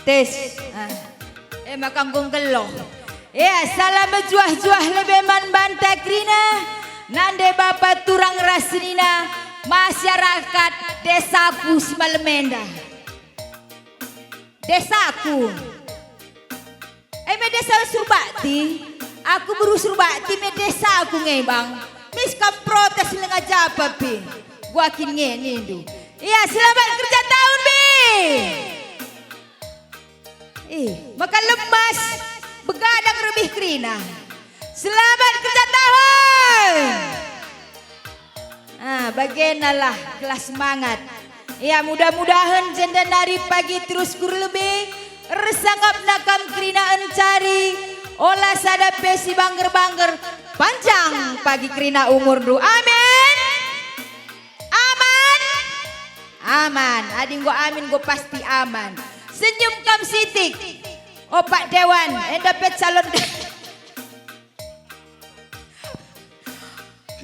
tes. Makang kong gelo. Salam juah-juah lebeman bantai krina. Nande bapak turang rasnina. Masyarakat desaku Simalemenda. Desaku. Me desa Surbakti. Aku baru Surbakti me desaku nge bang. Miska protes lenga japa pi. Gua kin nge nindu. Iya selamat kerja tahun bi. Makan lemas. Begadang lebih krina. Selamat kerja tahun. Bagainalah kelas semangat. Ya mudah-mudahan jenda nari pagi terus kur lebih. Resangap nakam krina encari. Olah sada pesi bangger-bangger. Panjang pagi krina umur du. Amin. Aman. Aman. Ading gua amin gua pasti aman. Senyum kam sitik. Pak Dewan. Dapat calon.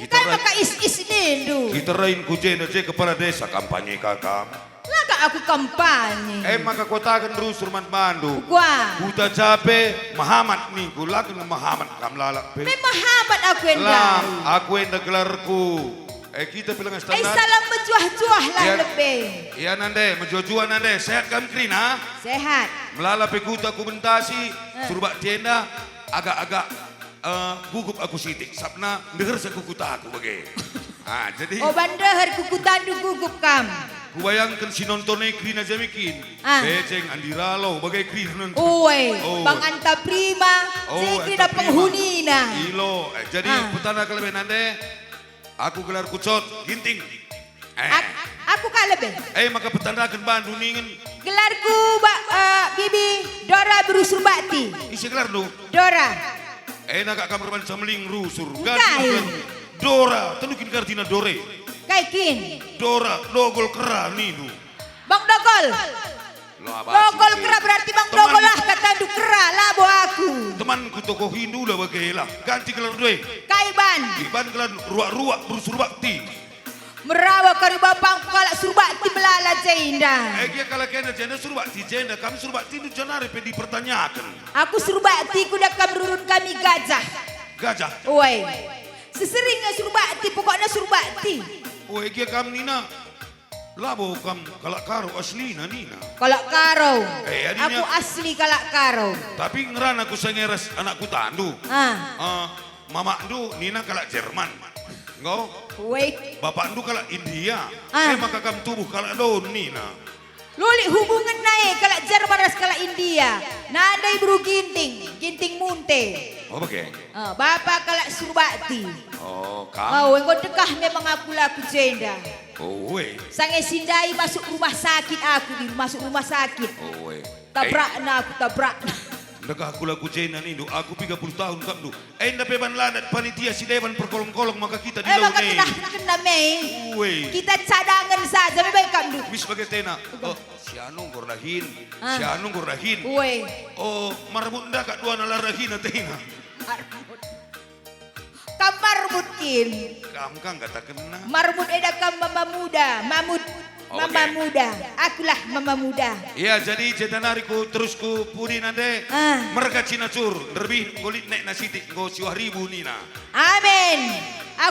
Kan maka is nindu. Kita rain kujena je kepala desa kampanye kakam. Laga aku kampanye. Maka kota akan terus rumah mandu. Gua. Kuta cape Muhammad nih, gula kan Muhammad kam lalak. Muhammad aku yang lah, aku yang gelarku. Kita bilang standar. Salam menjuah-juah lah lebih. Iya nande, menjuah-juah nande. Sehat kam krina? Sehat. Melala pekuta aku bentasi, surbak tenda agak-agak gugup aku sitik. Sapna denger sekukuta aku bagai. Jadi. Bandehar kukutan du gugup kam. Kubayangkan si nontonnya krina jamikin. Beceng Andi Ralo bagai krina nonton. Bang Anta Prima. Si krina penghunina. Ilo. Jadi petana kelebihan nande. Aku gelar kucot ginting. Aku kalebe. Maka petana akan Bandung ningin. Gelarku Bibi Dora Berusurbakti. Isi gelar lu. Dora. Nak kamar samling rusur. Kai. Dora, tenukin kartina Dore. Kaikin. Dora, dogol kera nih lu. Bang Dogol. Dogol kera berarti Bang Dogol lah kata du kera lah bo aku. Temanku tokoh Hindu lah bagailah. Ganti gelar dua. Kaiban. Iban gelar ruak-ruak Berusurbakti. Merawa kari bapang kalak Surbakti melala jenda. Dia kalau kena jenda Surbakti jenda. Kami Surbakti itu jangan repedi dipertanyakan. Aku Surbakti kuda kamrurun kami gajah. Gajah? Seseringnya Surbakti pokoknya Surbakti. Dia kami Nina. Labo kam kalak karo asli na Nina. Kalak karo. Adinya, aku asli kalak karo. Tapi ngeran aku sengeres anakku tandu. Mama ndu Nina kalak Jerman. Engkau? Bapak ndu kalak India. Maka kam tubuh kalak daun Nina. Luli hubungan naik kalak Jerman ras kalak India. Nada ibu ginting munte. Bagai? Bapak kalak Surbakti. Kamu? Engkau dekah memang aku laku jenda. Sange sindai masuk rumah sakit aku masuk rumah sakit. Tabrakna aku tabrakna. Dekah aku laku jenda nih, aku 30 tahun kam du. Nda peban ladat panitia si dewan perkolong-kolong maka kita di laut nih. Kena kita cadangan saja baik kam du. Bis bagai tena. Si Anu gordahin. Si Anu gordahin. Marbut nda kak dua nalar rahin tena. Kamar mungkin. Kamu kan kata kena. Marbut edakam mama muda, mama muda. Akulah mama muda. Iya jadi cetanariku terus ku pudi nande. Mereka Cina cur, lebih kulit nek nasitik go siwah ribu Nina. Amin.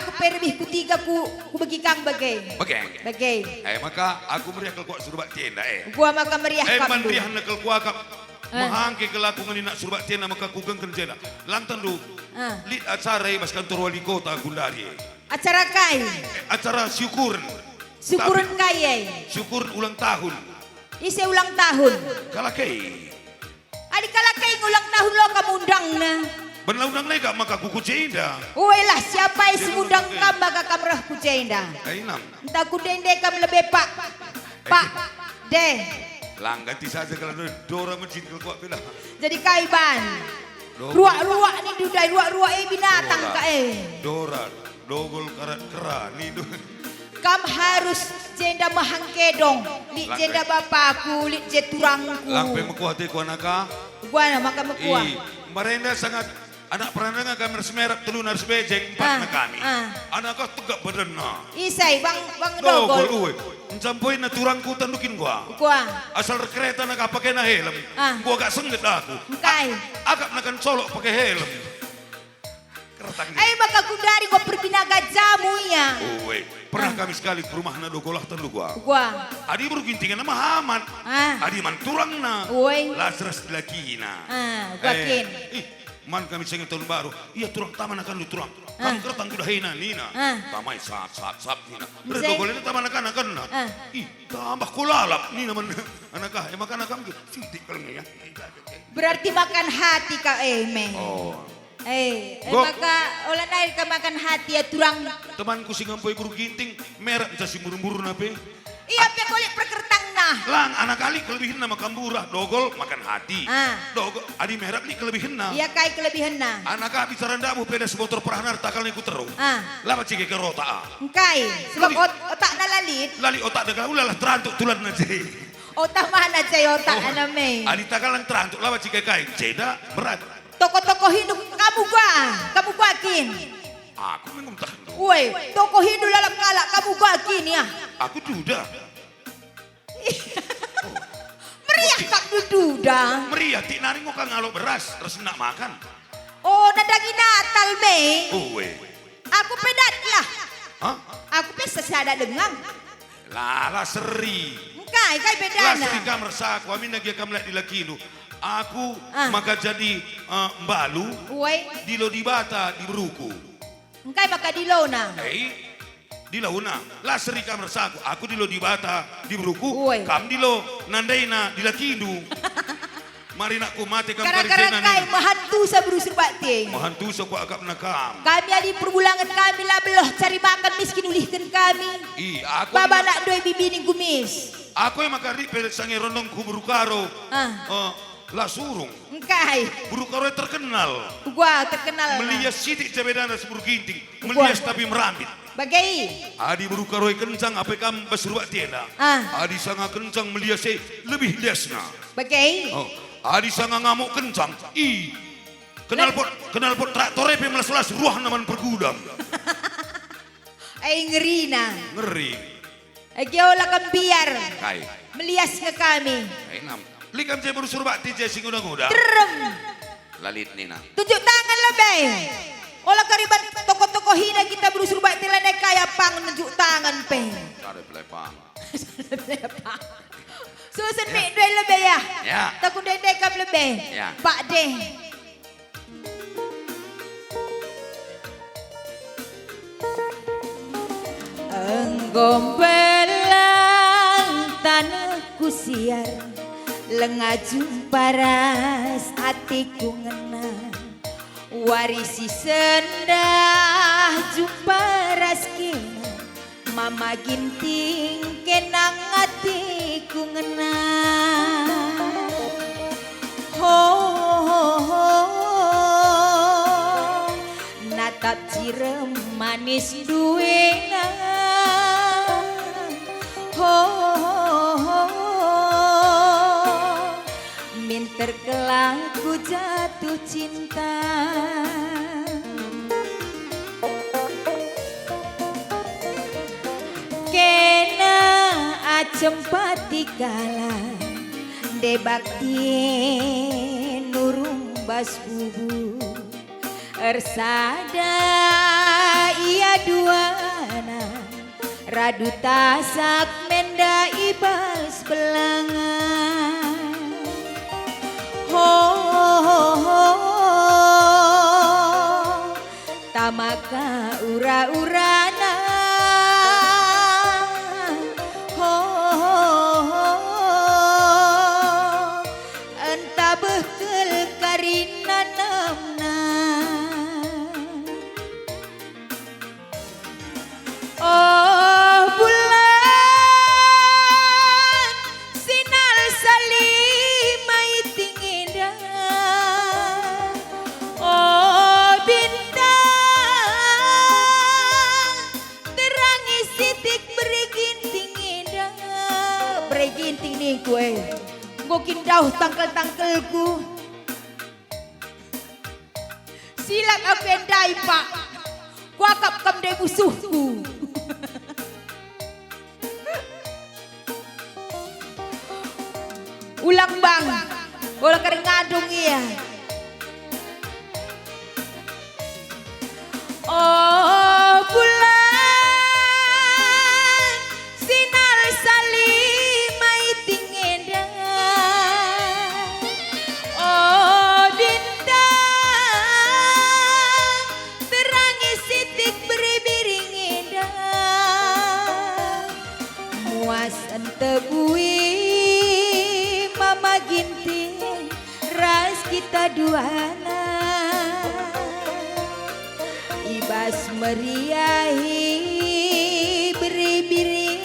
Aku perbih kutiga ku bagi kang bagai. Bagai. Maka aku meriah kuat Surbakti enda Gua maka meriah kam. Meriah nakal kuakap. Mahangke kelakungan nak Surbakti enda maka ku gengken jena. Lantan du. Lit acara ibas kantor wali kota Gundari. Acara kai. Acara syukuran. Syukuran kai. Syukur ulang tahun. Isi ulang tahun. Kalakai. Adik kalakai ulang tahun lo kamu undang na. Benlaundang lega maka kuku jenda. Lah siapa yang semudang kam maka kamrah ku jenda. Entah ku dende kam lebih pak. Pak. Deh. Langganti saja kalau Dora mencintai kuat bila. Jadi kaiban. Ruak-ruak ni dudai, ruak-ruak binatang ka Dora, dogol karat kera ni. Kam harus jenda mahangkedong, li jenda bapakku, li jeturangku. Langpe mekuah te ku anaka. Gua maka mekuah. Marenda sangat Anak peranangan kami harus merah, telun harus bejeng, empat na kami. Anak kau tegak badan na. Isay, bang dogol. Uwe. Sampai na turangku tandukin gua. Asal kereta na pakai na helm. Gua gak sengit aku. Kay. Agak nakan colok pakai helm. Ay makagundari gua perbinaga jamu ya. Uwe. Pernah kami sekali ke rumah na dogolah tandu gua. Adi bergintingan nama Haman. Adi man turang na. Lasras lagi na. Gakin. Man kami sengit tahun baru. Iya turang taman akan lu turang. Kami keretang kuda hina nina. Tamai sap nina. Berdogol ini taman akan na. Ih tambah kulalap nina man. Anakah makan kami sitik kalengnya. Berarti makan hati ka Meng. Maka olah naik ka makan hati ya turang. Temanku sing ngampoi buru ginting merah bisa si murun-murun apa? Iya pe kulit perkertang nah. Lang anak kali kelebihan nama kambura dogol makan hati. Dogol adi merah ni kelebihan na. Iya kai kelebihan na. Anak kali bicara ndamu peda semotor perahanar takal ikut terus. Lama cike ke rota. Kai sebab otak na lalit. Lali otak daga ulah terantuk tulan na je. Otak mana cai otak ana me. Adi takal lang terantuk lama cike kai ceda berat. Toko-toko hidup kamu gua kin. Aku mengumtah itu. Woi, toko hidup dalam kalak kamu gua kin ya. Aku duda. Meriah kak duda. Meriah ti nari ngoka ngalo beras terus nak makan. Oh, nadagi Natal me. Uwe. Aku pedat lah. Hah? Aku pesta sada dengang. Lala seri. Kai bedana. Lasri kamar saku amin lagi kam lihat di lakilu. Aku maka jadi mbalu. Dilo di bata di beruku. Engkai maka dilo na. Di launa. Lasri kamar saku. Aku dilo di bata di beruku. Kam dilo nandaina di lakilu. Mari nak ku mati kam Kara-kara kai mahantu sa berusur bating. Mahantu sa ku agak nakam. Kami adi perbulangan kami lah beloh cari makan miskin ulihkan kami. Aku Baba nak doi bibining gumis. Aku yang makari pelet sangi rondong ku berukaro. La surung. Engkai. Berukaro terkenal. Gua terkenal. Melias sidik jabedana seburu ginting. Melias tapi merambit. Bagai. Adi berukaro kencang apa kam bersuruh tiada. Adi sangat kencang melias lebih liasna. Bagai. Adi sangat ngamuk kencang. Kenal pot traktor pe melas-las ruah naman pergudang. Ngeri na. Ngeri. Olah kan biar. Kai. Melias ke kami. Likam saya baru suruh bakti saya sing udah-udah. Terem. Lalit nina. Tunjuk tangan lebih. Olah kariban toko-toko hina kita berusuh bakti lene kaya pang nunjuk tangan pe. Kare pelepang. Susun mik dua lebih ya. Ya. Takut dedek kam lebih. Ya. Pak deh. Enggombelang tanahku siar. Lengaju paras hatiku ngena. Warisi sendah jumparas kena. Mama ginting kenang hatiku ngena. Ho ho ho. Natap cirem manis duena. Ho ho ho. Terkelaku jatuh cinta. Kena acempati kala debakti nurung bas bubu ersada ia duana radu tasak menda ibas belangan. Ho ho ho tamaka ura-urana. Ho ho ho entah bekel karina namna. Oh bulan sinar salimai tinggi. Oh bintang terangi sitik bereginting indah. Bereginting nih gue ngokin dauh tangkel-tangkelku. Silak aku endai pak. Kuakap kam dai musuhku. Ulang bang. Bola kering ngadung iya. Oh bulan sinar salimai tingeda. Oh bintang terangi sitik beri-biringeda. Muas entebui mama ginting ras kita duana. Ibas meriahi beri-biri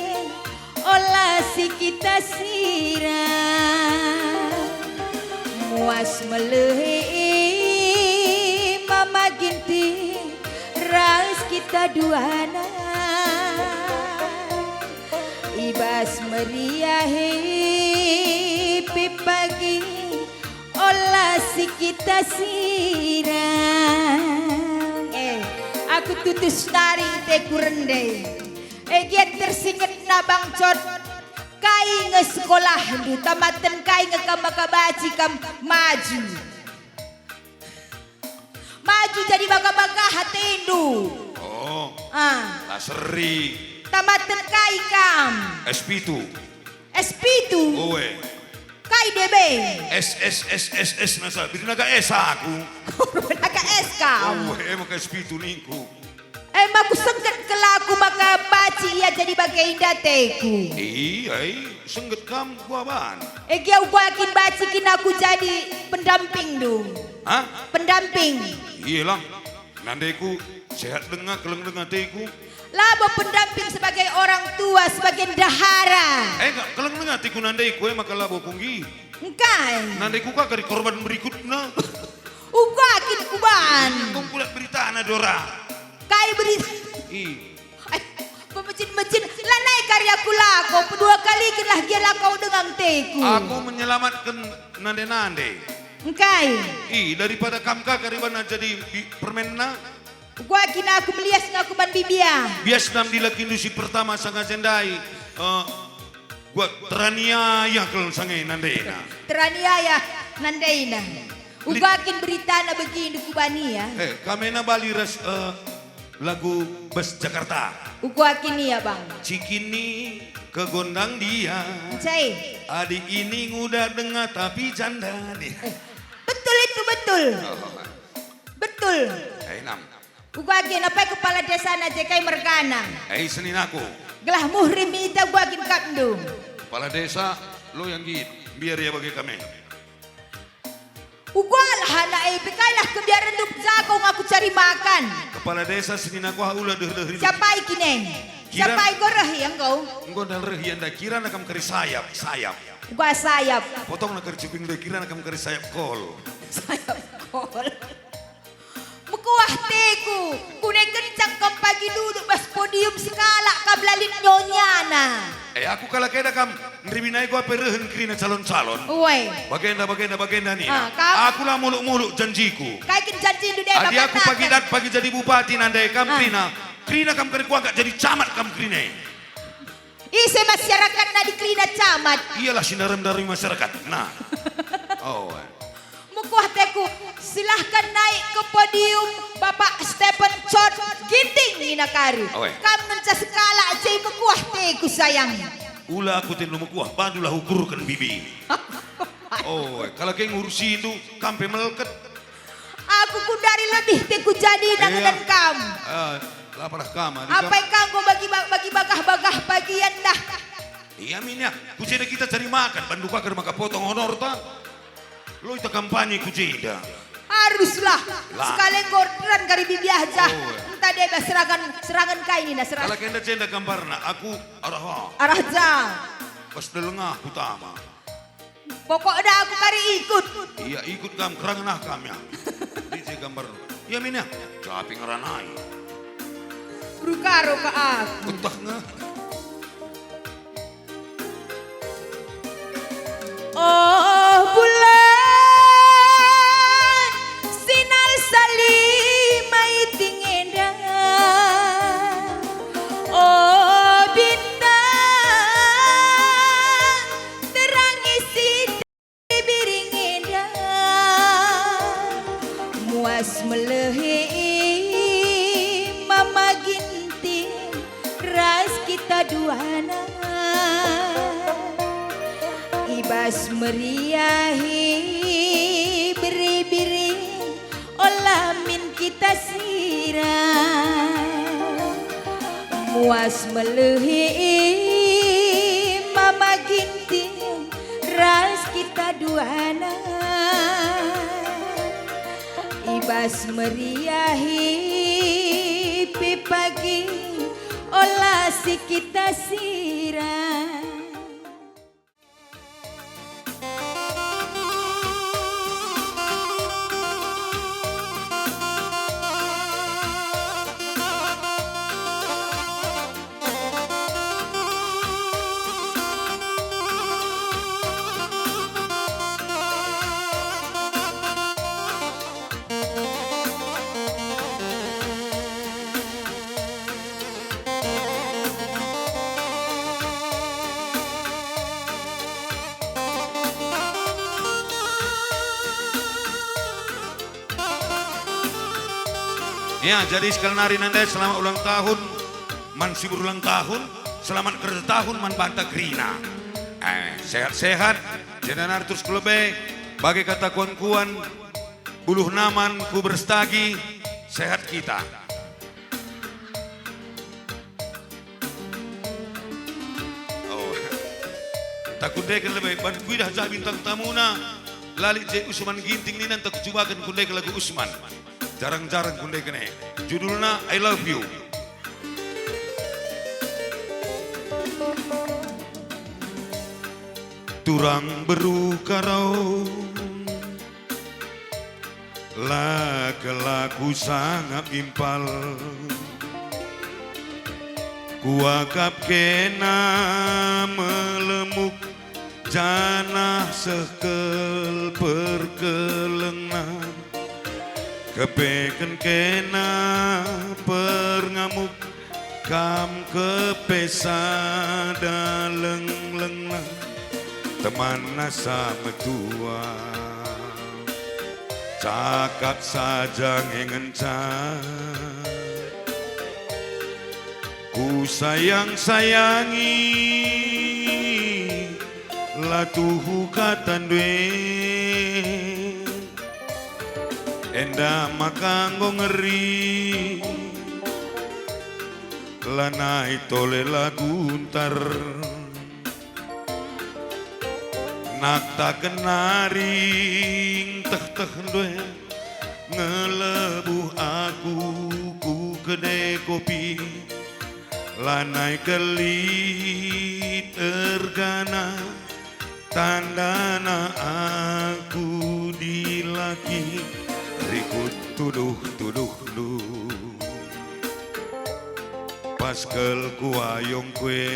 olah si kita sirah. Muas melehi mama ginting ras kita duana. Ibas meriahi pagi olah si kita sirah. Aku tutus nari teku rendai. Egiat tersinget na bangcot. Kai nge sekolah du tamaten kai nge kamakabaci kam maju. Maju jadi baga-baga hatindu. Oh. Taseri. Tamaten kai kam. SP2. SP2. Owe. Kai DB. S nasa. Bili naga S aku. Naga S kam. Owe, maka SP2 ningku. Maku sengket kelaku maka baci ia jadi bagai dateku. Iya, sengget kamu gua ban. Gia ubakin baci kin aku jadi pendamping dong. Hah? Pendamping. Iya lang. Nandeku sehat dengar keleng dengar teku. Labo pendamping sebagai orang tua, sebagai dahara. Enggak, keleng dengar teku nandeku maka labo punggi. Engkai. Nandeku kakak korban berikutnya. Ubakin kuban. Kau kulat berita na dora. Kai berita. Pemecin-mecin lanai karyaku lako. Kedua kali lah dia lakau dengan teku. Aku menyelamatkan nande-nande. Engkai. Daripada kamka karibana jadi permenna. Gua kina aku melias ngaku ban bibia. Bias nam dilakin dusi pertama sangat jendai. Gua teraniaya kalau sangai nandeina. Teraniaya nandeina. Ugakin berita na begini kubani ya. Kamena Bali res lagu Bus Jakarta. Ugakin ya bang. Cikini kegondang dia. Cai. Adik ini udah dengar tapi janda dia. Betul itu betul. Betul. Nam. Ugakin apa kepala desa na jekai mergana. Senin aku. Gelah muhrim ita ugakin kapndung. Kepala desa lo yang git. Biar ya bagi kami. Ugol hana pikailah kebiaran dup jago ngaku cari makan. Kepala desa Senin aku haula deh. Siapai kine? Siapai gorah yang kau? Engkau dal rehian dah kira nakam kari sayap. Gua sayap. Potong nak kari cuping deh kira nakam kari sayap kol. Sayap kol. Mukuah teku. Kune kencang kau pagi duduk bas podium sekala kablalit nyonyana. Aku kalah kena kam nribinai gua perehen krina calon-calon. Uwe. Bagenda nih. Kam. Aku lah muluk-muluk janjiku. Kaikin janji du deh. Adi aku pagi jadi bupati nandai kam krina. Krina kam kari gua gak jadi camat kam krina. Ise masyarakat na di krina camat. Iyalah sinaram dari masyarakat. Nah. Oh. Mukuah teku silahkan naik ke podium Bapak Stephen Chot Ginting Ninakari. Kamu mencah sekala aja mukuah teku sayang. Ula aku tenu mukuah bandulah ukurkan bibi. Oh, kalau kayak ngurusi itu kampe meleket. Aku ku dari lebih teku jadi dengan kamu. Lapalah kamu. Apa yang kamu bagi bagah bagian dah. Iya minyak, kuceda kita cari makan, banduka ke maka potong honor ta. Lo itu kampanye kuceda. Haruslah. Sekali gorderan kari bibi aja. Entah dia serangan kain ini serangan. Kalau kenda cenda gambarna, aku arah jauh. Pas delengah utama. Pokoknya aku kari ikut. Iya ikut kam kerangan kamnya. Di gambar. Iya minyak, caping ranai. Brukaro ke aku. Utah ngah. Oh bulan sinar salib ibas melehi mama ginting ras kita duana ibas meriahi beri-beri olamin kita sirah muas melehi mama ginting ras kita duana ibas meriahi pagi olah si kita sirah. Ya, jadi sekali nari nanda selamat ulang tahun, man si berulang tahun, selamat kerja tahun, man banta krina. Sehat-sehat, jangan terus kelebe, bagi kata kuan-kuan, buluh naman, ku berstagi, sehat kita. Oh, takut deh kelebe, ban kui dah jadi bintang tamuna, lali je Usman ginting ni nanti ku cobakan kundai ke lagu Usman. Jarang-jarang kundai kene. Judulnya I Love You. Turang beru karau laku sangat impal kuakap kena melemuk janah sekel perkelengan kepeken kena perngamuk kam kepesa daleng-lengna teman nasa metua cakap saja ngencan ku sayang-sayangi latuhu katandwe enda makanggo ngeri lanai tole laguntar nakta kenaring teh due ngelebuh aku ku kedai kopi lanai kelit ergana tandana aku dilaki rikut tuduh lu paskel kuayong kue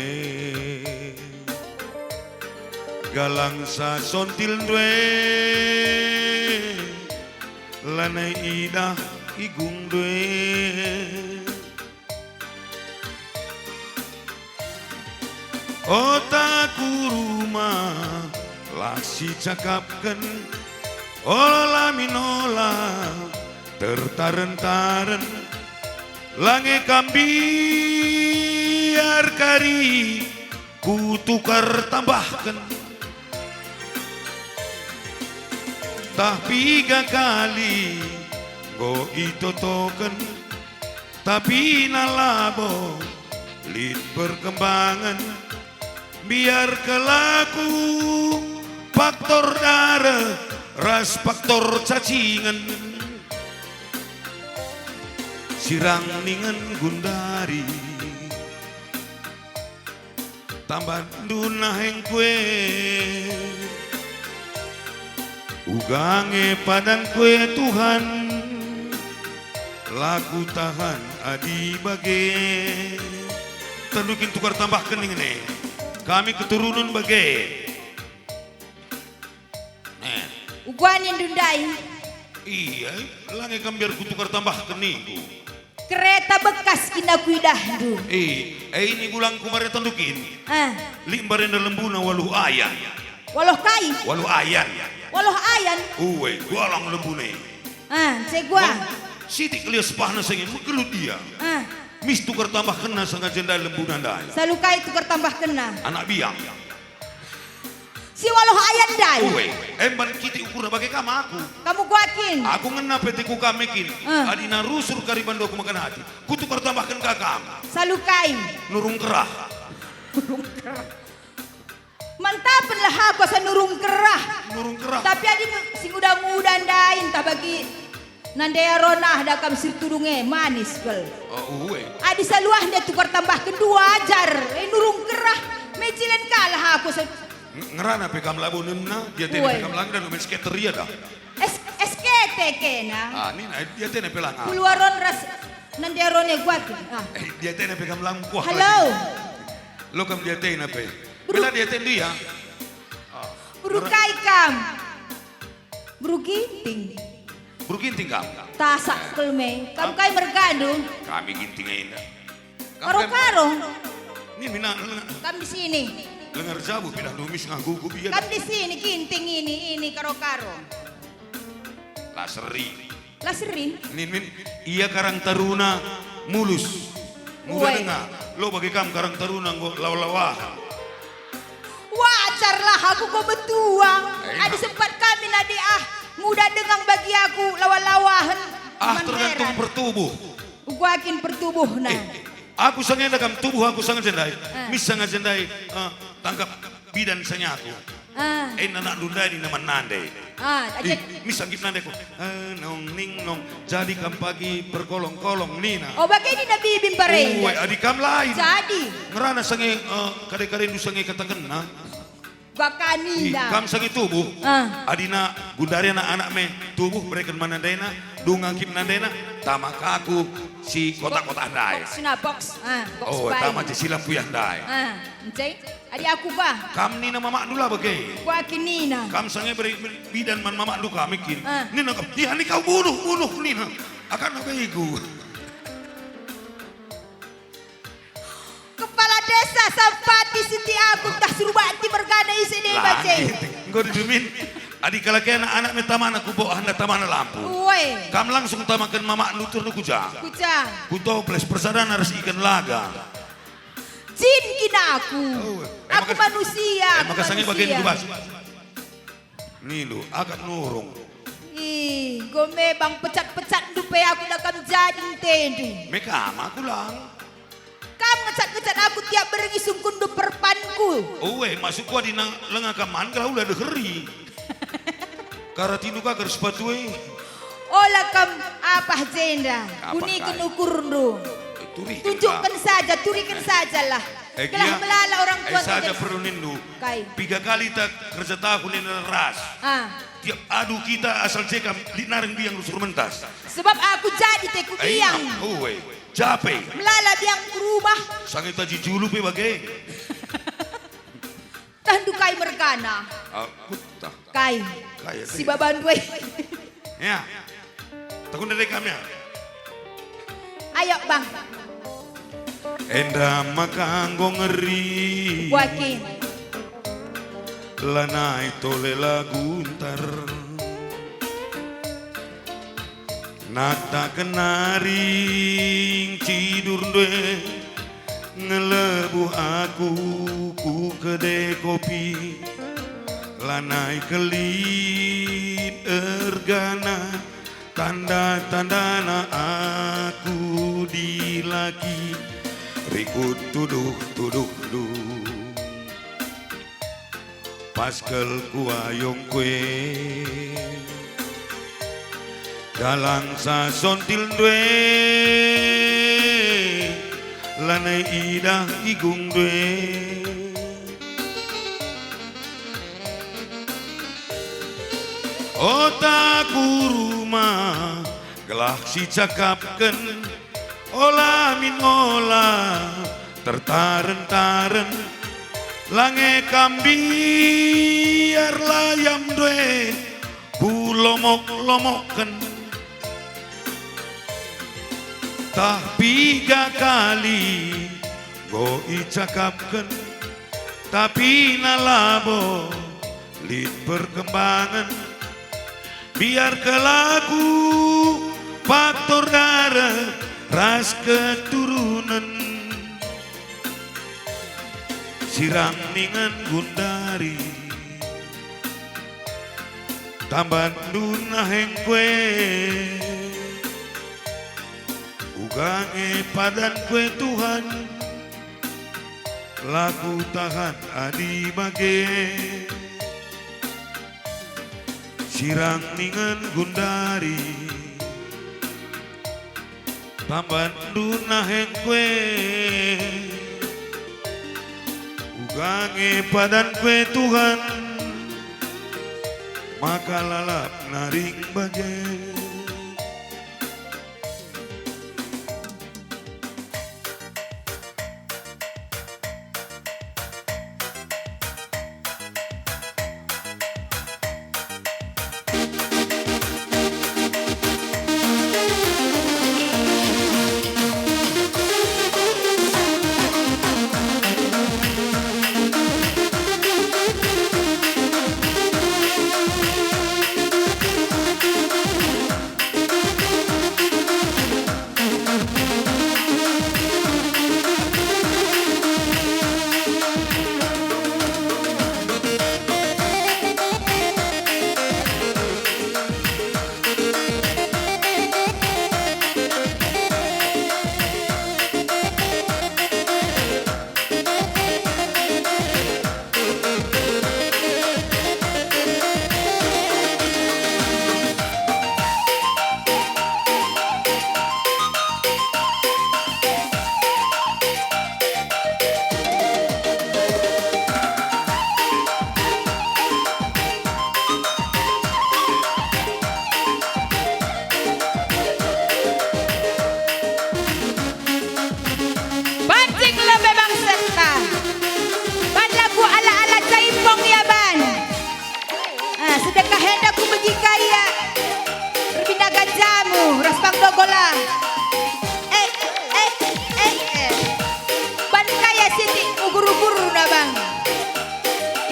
galang sa sontil dwe lanai idah igung dwe otaku rumah lasi cakapkan ola minola tertaren-taren lange kambiar kari ku tukar tambahkan tah 3 kali go itotoken tapi nalabo lid perkembangan biar kelaku faktor darah ras faktor cacingan sirang ningen gundari tambah dunaheng kue ugange padan kue Tuhan lagu tahan adi bage tendukin tukar tambah kening nih kami keturunan bage Uguanin dundai. Iya, lange kambiar ku tukar tambah kening Kereta bekas kina kuidah du. Ini gulang kumare tandukin. Limbarin lembuna waluh ayan. Waluh kai. Waluh ayan. Waluh ayan. Uwe, gulang lembune. Cek gua. Sidik lihat sepahna sengin gelut dia. Mis tukar tambah kena sangat jendai lembunan dai. Salukai tukar tambah kena. Anak biang. Si walau ayat dai. Uwe, emban kiti ukur bagi kamu aku. Kamu kuakin. Aku ngena petiku kamekin. Adina rusur kariban doku makan hati. Ku tukar tambahkan kakam. Salukai. Nurung kerah. Mantapan lah aku sa nurung kerah. Nurung kerah. Tapi adi sing muda-muda dain tak bagi nandaya ronah dakam sir tudunge manis kel. Oh uwe. Adi saluah dia tukar tambah kedua ajar. Nurung kerah. Mecilen kalah aku sa Ngerana pekam labu nena, dia tene pekam lang dan umen skateria dah. SKT kena. Ni dia tene pelang. Puluaron ras nandaya rone gua. Dia tene pekam lang kuah. Halo. Lo kam dia tene pe. Bela dia tene dia. Burukai kam. Buruginting. Berginting kam. Tasak kelme. Kam kai mergandung. Kami ginting ainda. Karo-karo. Ni mina Kam di sini. lengar jabu pindah numis ngagugu biar. Kam di sini ginting ini karo-karo. Laseri. Laseri. Min iya karang taruna mulus. Muda Uwe. dengar. Lo bagi kam karang taruna nggo lawa-lawa. Wajar lah aku kok betuang. Enak. Ada sempat kami nadi muda dengang bagi aku lawa-lawahan. Tergantung pertubuh. Guakin pertubuh nah. Aku sangat dalam tubuh aku sangat jendai. Mis sangat jendai tangkap bidan sanya aku. Anak dunda di nama nande. Mis sanggip nande ko. Nong ning nong jadi kam pagi berkolong-kolong nina. Oh bagi ini nabi bim pare. Adik kam lain. Jadi. Ngerana sange kade-kade nu sange katakan na. Bakanina. Kam sange tubuh. Adina gundari anak me tubuh mereka manandena dungangkip nandena tamak aku si kotak-kotak dai. Box. Box Oh, tamak si sila puyah dai. Encik, adi aku ba? Kam nina mamak dula bagai. Guakin nina. Kam sange beri bidan man mamak du kamikin. Nina kam, dia ni kau bunuh nina. Akan apa iku? Kepala desa Sampati Siti Agung tak Surubati bergana isi deh baca. Engkau didumin. Adik kalau kena anak metaman aku bawa anda tamana lampu. Woi. Kam langsung tamakan mamak nutur nu kuja. Kucang. Kuto ples persadaran harus ikan laga. Jin kina aku. Aku maka- manusia. Aku Maka sange bagian manusia. kubas. Nih lu, agak nurung. Ih, gome bang pecat-pecat dupe aku dah kam jadi tendu. Mekam aku lang. Kam ngecat-ngecat aku tiap berengi sungkun du perpanku. Uwe, masuk gua di lengah kaman kalau udah degeri. Karatinu kakar sepatu Olah kam apa jenda. Apa Kuni kai? kenukurnu. Turi. Tunjukkan saja, turikan sajalah. Telah melala orang tua saja tidak- perlu nindu. Kai. 3 kali tak kerja tahun ini ras. Tiap adu kita asal cekam di nareng biang lusur mentas. Sebab aku jadi teku biang. Uwe, capek. Melala biang ke rumah. Sangat taji julu pe bagai. Tandu kai mergana. Aku tak. Kai. Kai, Si baban gue. Ya. Takun dari kami. Ayo bang. Enda makanggo ngeri. Wakin. Lanai tole laguntar. Nata kenaring cidur dwe ngelebu aku ku kede kopi lanai kelin ergana tanda-tandana aku dilaki rikut tuduh paskel kuayong kue dalang sa sontil dwe lanai idah igung dwe otaku rumah gelah si cakapken olah min olah tertaren-taren lange kambiar layam dwe ku lomok-lomoken tah 3 kali go icakapken tapi nalabo lid perkembangan biar ke lagu faktor darah ras keturunan sirang ningan gundari tamban duna hengkwe ugange padan kue Tuhan lagu tahan adi bage sirang ningan gundari tamban duna hengkwe ugange padan kue Tuhan maka lalap naring bage. Sedekah hendak ku bagi kaya berbina gajamu raspang dogola ban kaya siti ugur-ugur na bang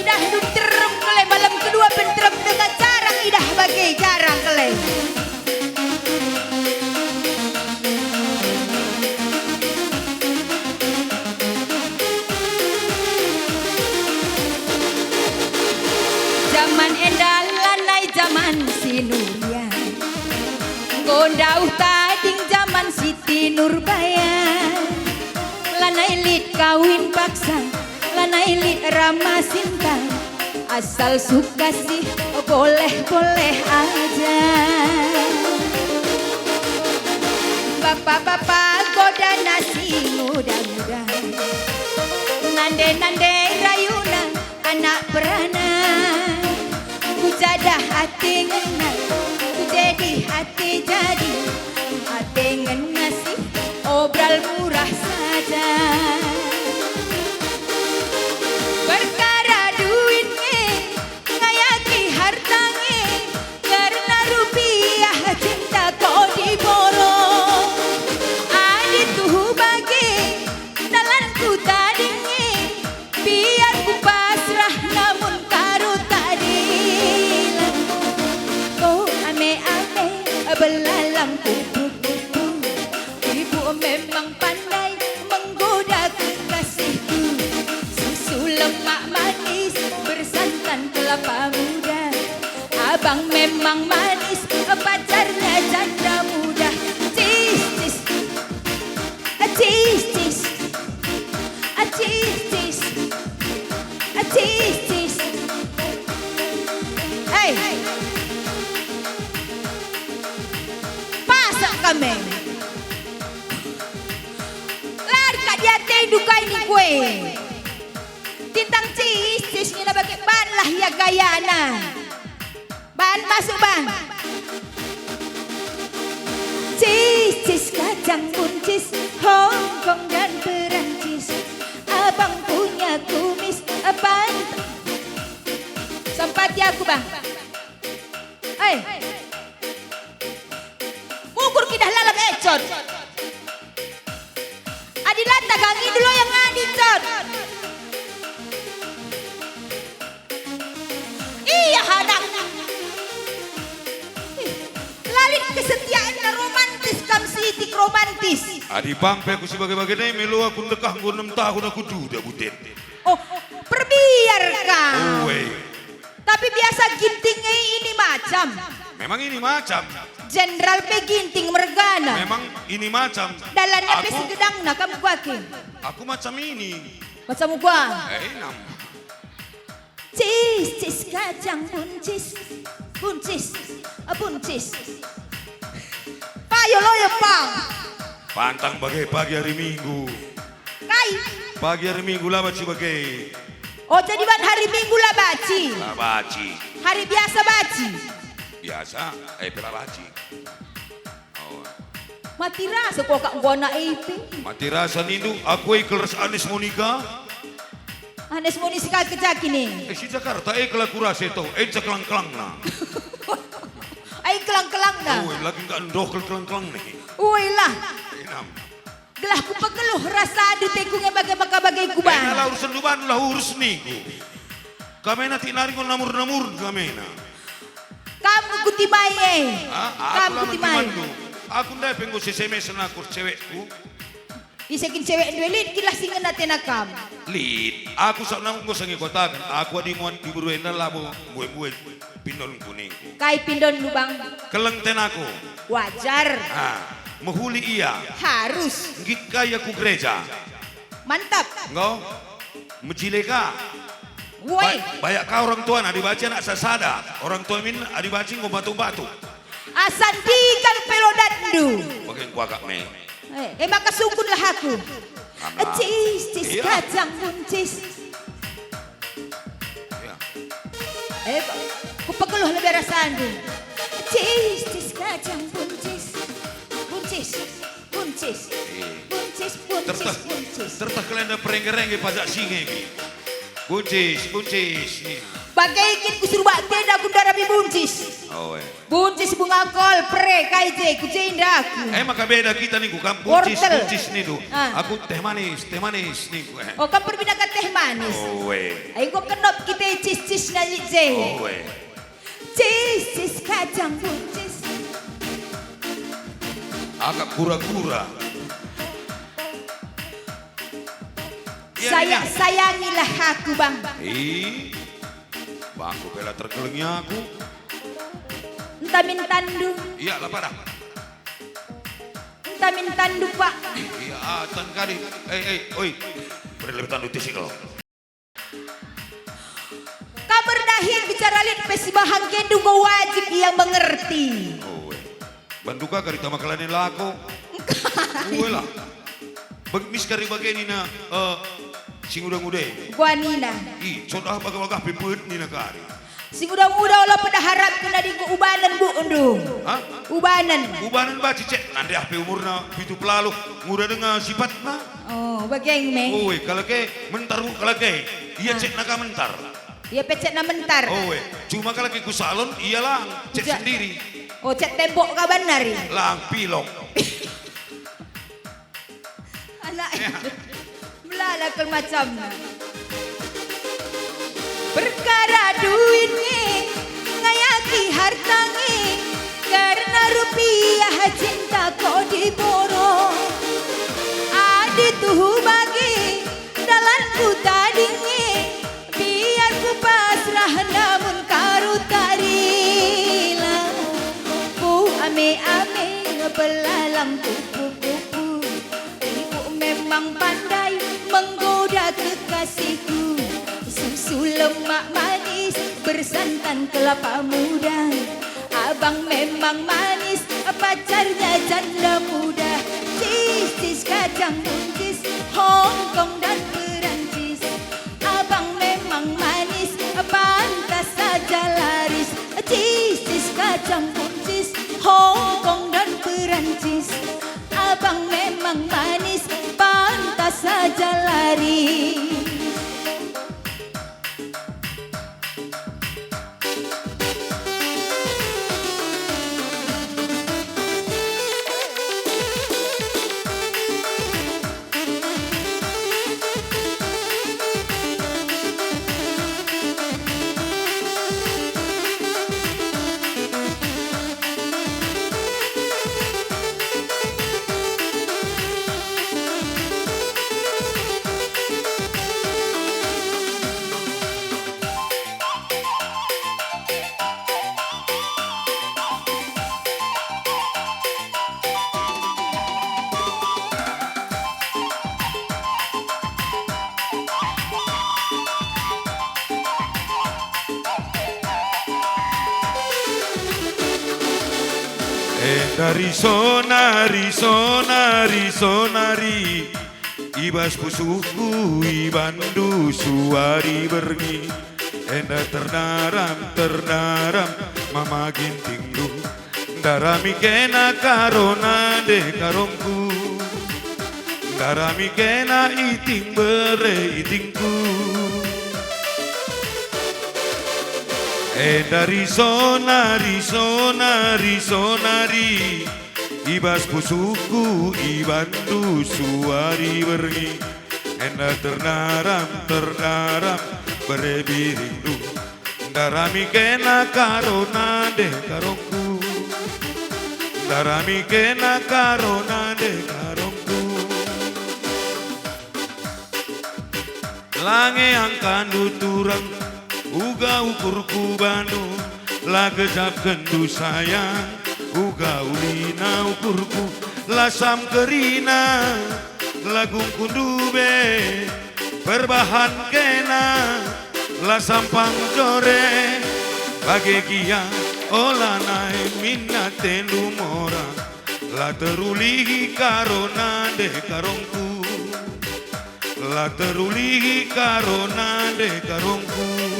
idah dun terem kele malam kedua penterem dengan jarang idah bagi jarang kele zaman endal lanai zaman Sinuria gondauh tading zaman Siti Nurbaya lanai lit kawin paksa lanai lit Rama Sinta asal suka sih boleh-boleh aja bapak-bapak goda nasi muda-muda nande-nande rayuna anak peranan ku jadah hati ngena ku jadi hati jadi hati ngena sih obral murah saja perkara duitnya ngayaki hartanya karena rupiah cinta kau diborong adit tuh bagi dalanku tadinya biar ku pasrah namun karo tadilah oh ame-ame belalang kupu-kupu ibu memang pandai menggoda kekasihku susu lemak manis bersantan kelapa muda abang memang manis pacarnya janda muda cis cis cis cis cis cis cis cis hey pasak kami lar ka dia teh dukai ni kue tintang cis cis ni na bagi ban lah ya gayana ban masuk bang cis cis kacang buncis Hongkong dan Perancis abang punya kumis apa sempat ya aku bang hey ukur kidah lalap ecot adilanta gangi dulu yang adicot iya hadak kesetiaannya romantis kam sitik romantis. Adi pangpe aku sebagai bagian melu aku dekah aku 6 tahun aku duda butet. Oh, perbiar kau. Owe. Tapi biasa gintingnya ini macam. Memang ini macam. Jenderal pe ginting mergana. Memang ini macam. Dalannya pe segedang na kamu kuake. Aku macam ini. Macam gua. Nam. Cis kacang buncis. Buncis. Buncis. Payo loyo pang. Pantang bagai pagi hari Minggu. Kai. Pagi hari Minggu lah baci bagai. Oh jadi ban hari Minggu lah baci. Lah baci. Hari biasa baci. Biasa, pela baci. Oh. Mati rasa kok kak gua na ipi. Mati rasa nindu aku kelas Anes Monika. Anes mau nisikal kecak ini. Si Jakarta kelas kurasa itu, kelang-kelang na. Ay kelang-kelang na. Oh, lagi enggak ndokel kelang-kelang nih. Uy lah. Nam. Gelah ku pegeluh rasa adu tekungnya bagai-bagai kubah. Lah urusan duban lah urus niku. Kamena tinari ko namur-namur kamena. Kamu kutimai Kamu kutimai. Aku ndak pengen SMS na aku cewekku. Isakin cewek duelit kilah singan natin nakam. Lid, aku sa nang ko sangi kotakan. Aku di muan iburuin na labo buwe pindon kuning. Kai pindon lubang. Kelengten aku. Wajar. Mahuli iya. Harus. Ngit kaya ku gereja. Mantap. Engkau mejileka. Woi. Banyak kau orang tua nak dibaca nak sasada. Orang tua min dibaca ngau batu-batu. Asandikan pelodandu. Bagian ku agak me. Maka sungkunlah aku. Cis kacang buncis. Ku pegeluh lebih rasandu. Cis kacang buncis. Buncis. Tertah kalian perengge-rengge pajak singe. Buncis. Bagaikin ku suruh bakti aku darabi buncis. Oh, Buncis bunga kol pre kaije ku cendaku. maka beda kita nih ku kan buncis nih tuh. Aku teh manis nih ku. Oh kan perbedaan teh manis. Oh, Ayo kok kenop kita cis na je. Oh, Cis kacang buncis. Agak kura-kura. Sayangilah aku bang. Bangku bela terkelengnya aku. Entah mintandu. Iya lah parah. Entah mintandu pak. Iya tan kali. Oi. Beri lebih tandu tisi kau. Kabar dahil bicara lihat pesibahang kendu kau wajib yang mengerti. Oh, bantuka kari tama kalanin lako. Lah. Mis kari bageni na sing udah-udah. Gua Nina. Contoh baga-baga piput Nina kari. Sing udah-udah olah pada harap kena di ubanan bu undu. Hah? Ubanan baci cek. Nanti api umurna pitu pelalu. Muda dengan sifatna. Oh, bagian me. Oh, kalau ke mentar bu kalau ke. Iya cek naka mentar. Iya pecet na mentar. Oh, cuma kalau ke ku salon iyalah cek sendiri. Oh, cek tembok ka benar. Lang pilok. Anak melalakal macam perkara duitnya ngayaki hartanya karena rupiah cinta kau diboro adi tuh bagi dalanku tadinya biar ku pasrah namun karu tarila ku ame-ame ngepelalang kupu-kupu ibu memang pandai menggoda kekasihku susu lemak manis bersantan kelapa muda abang memang manis pacarnya janda muda cis kacang buncis Hongkong dan Perancis abang memang manis pantas saja laris cis kacang buncis Hongkong dan Perancis abang memang manis pantas saja laris. Dari sonari sonari sonari ibas pusuku ibandu suari bergi enda terdaram terdaram mama gintingdu darami kena karona de karongku darami kena iting bere itingku dari sonari sonari sonari ibas pusuku ibandu suari bergi enda terdaram terdaram berebirindu darami kena karona de karongku darami kena karona de karongku lange angkan turang uga ukurku bandu la gejap kendu sayang uga ulina ukurku la sam kerina lagung kundube perbahan kena la sampang jore bage kia ola nae minna telu mora la teruli karona de karongku la teruli karona de karongku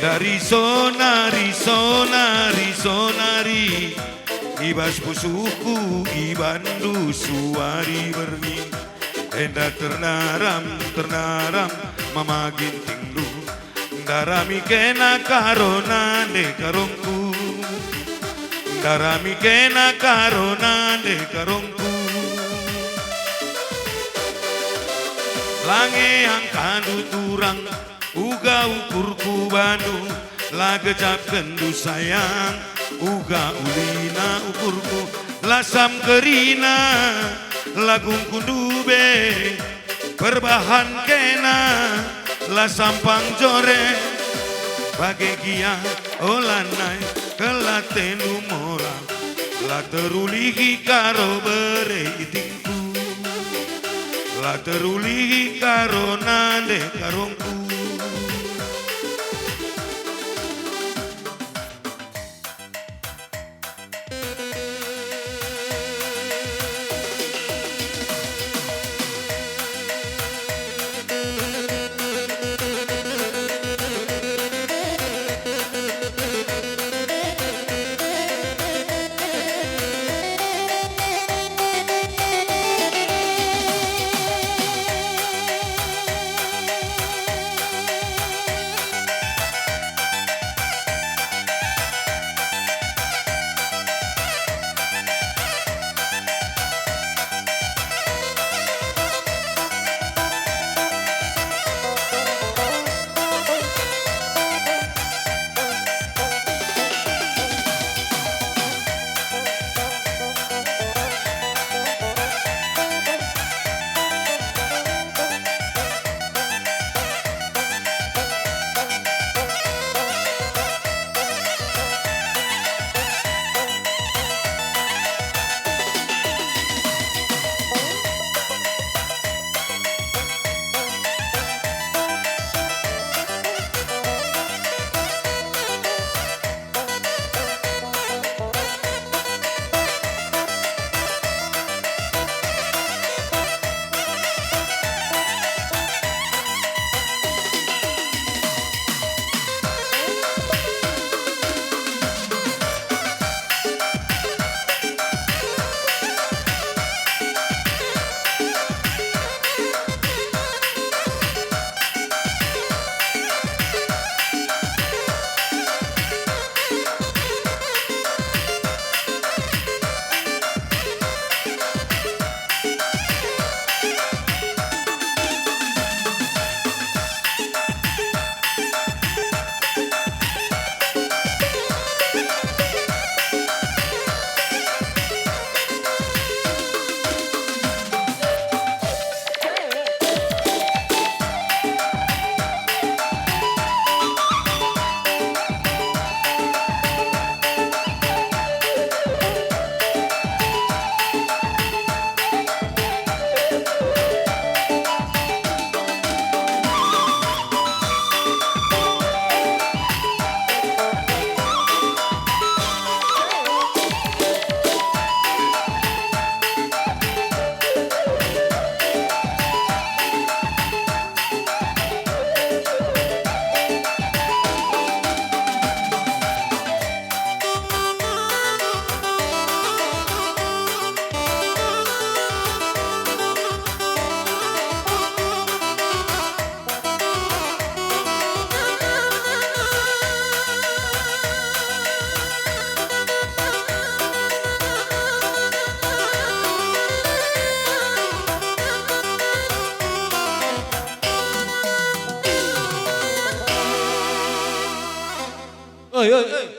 dari sonari sonari sonari ibas pusuku ibandu suari berni enda ternaram ternaram mama gintingdu darami kena karona de karongku darami kena karona de karongku lange angkanu turang uga ukurku bandu la gejap kendu sayang uga ulina ukurku la sam kerina lagung kundube perbahan kena la sampang jore bage gia olanai kelatenu mora la terulihi karo bere itingku la terulihi karo nande karongku Oi, oi, oi.